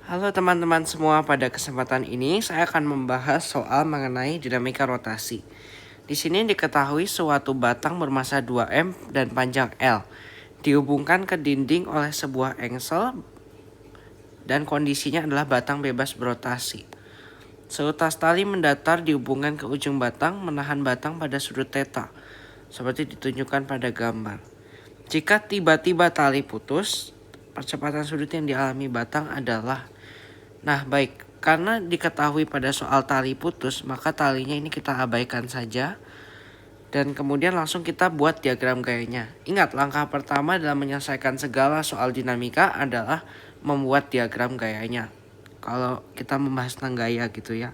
Halo teman-teman semua, pada kesempatan ini saya akan membahas soal mengenai dinamika rotasi. Di sini diketahui suatu batang bermassa 2M dan panjang L dihubungkan ke dinding oleh sebuah engsel dan kondisinya adalah batang bebas berotasi. Seutas tali mendatar dihubungkan ke ujung batang menahan batang pada sudut theta, seperti ditunjukkan pada gambar. Jika tiba-tiba tali putus, percepatan sudut yang dialami batang adalah baik, karena diketahui pada soal tali putus, maka talinya ini kita abaikan saja. Dan kemudian langsung kita buat diagram gayanya. Ingat, langkah pertama dalam menyelesaikan segala soal dinamika adalah membuat diagram gayanya. Kalau kita membahas tentang gaya gitu ya.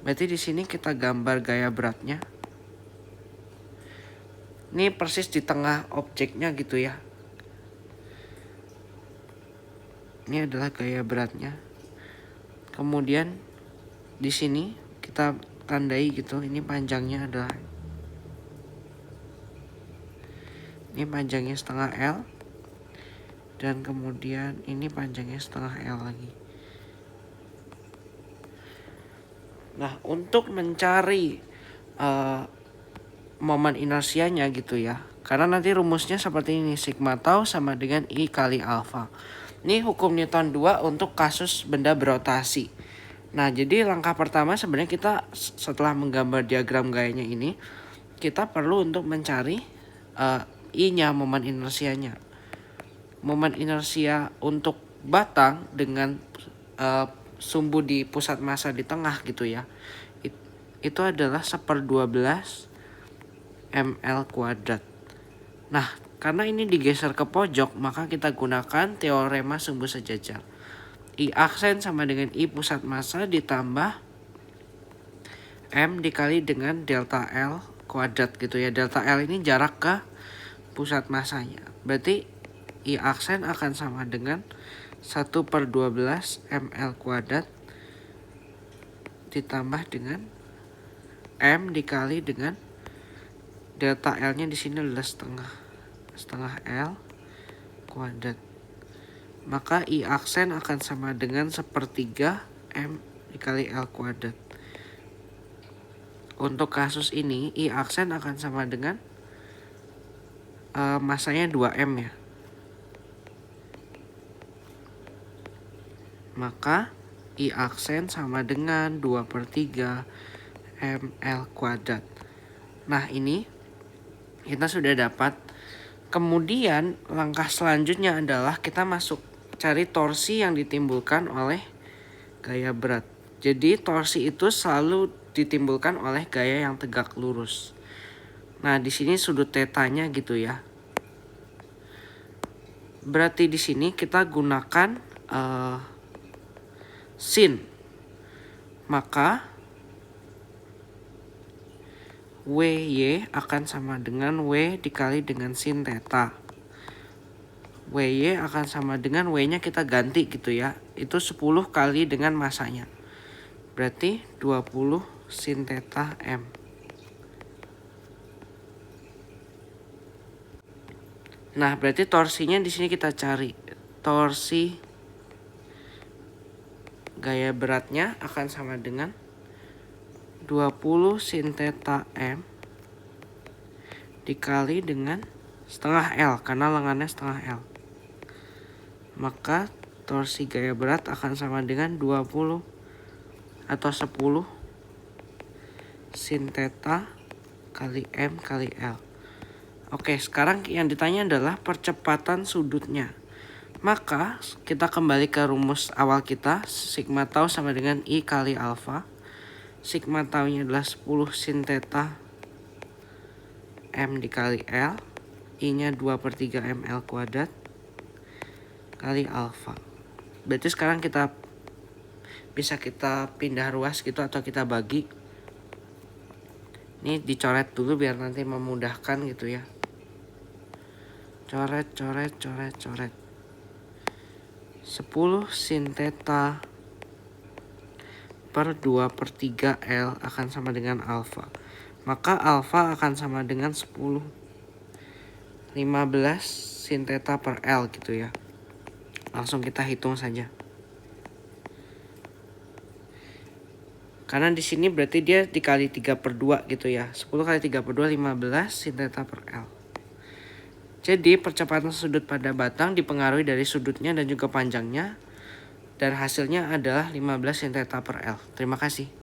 Berarti di sini kita gambar gaya beratnya. Ini persis di tengah objeknya gitu ya. Ini adalah gaya beratnya. Kemudian di sini kita tandai gitu, ini panjangnya adalah setengah L, dan kemudian ini panjangnya setengah L lagi. Nah, untuk mencari momen inersianya gitu ya, karena nanti rumusnya seperti ini, sigma tau sama dengan I kali alfa. Ini hukum Newton 2 untuk kasus benda berotasi. Nah, jadi langkah pertama sebenarnya kita setelah menggambar diagram gayanya ini, kita perlu untuk mencari I-nya, momen inersianya. Momen inersia untuk batang dengan sumbu di pusat massa di tengah gitu ya, itu adalah 1/12 ml kuadrat. Nah, karena ini digeser ke pojok, maka kita gunakan teorema sumbu sejajar. I aksen sama dengan I pusat massa ditambah M dikali dengan delta L kuadrat gitu ya. Delta L ini jarak ke pusat massanya. Berarti I aksen akan sama dengan 1/12 ml kuadrat ditambah dengan M dikali dengan delta L-nya di sini adalah setengah L kuadrat. Maka I aksen akan sama dengan 1/3 M dikali L kuadrat. Untuk kasus ini I aksen akan sama dengan masanya 2M ya. Maka I aksen sama dengan 2/3 ml kuadrat. Nah, ini kita sudah dapat. Kemudian langkah selanjutnya adalah kita masuk cari torsi yang ditimbulkan oleh gaya berat. Jadi torsi itu selalu ditimbulkan oleh gaya yang tegak lurus. Nah, di sini sudut tetanya gitu ya. Berarti di sini kita gunakan sin. Maka WY akan sama dengan W dikali dengan sin theta. WY akan sama dengan W-nya kita ganti gitu ya. Itu 10 kali dengan masanya. Berarti 20 sin theta M. Nah, berarti torsinya di sini kita cari. Torsi gaya beratnya akan sama dengan 20 sin theta M dikali dengan setengah L, karena lengannya setengah L. Maka torsi gaya berat akan sama dengan 20 atau 10 sin theta kali M kali L. Oke, sekarang yang ditanya adalah percepatan sudutnya. Maka kita kembali ke rumus awal kita, sigma tau sama dengan I kali alfa. Sigma tau-nya adalah 10 sin theta M dikali L. I-nya 2/3 ml kuadrat kali alfa. Berarti sekarang kita bisa pindah ruas gitu atau kita bagi. Ini dicoret dulu biar nanti memudahkan gitu ya. Coret. 10 sin theta per 2/3 L akan sama dengan alfa. Maka alfa akan sama dengan 10. 15 sin theta per L gitu ya. Langsung kita hitung saja. Karena di sini berarti dia dikali 3/2 gitu ya. 10 kali 3/2 15 sin theta per L. Jadi percepatan sudut pada batang dipengaruhi dari sudutnya dan juga panjangnya. Dan hasilnya adalah 15 sin theta per L. Terima kasih.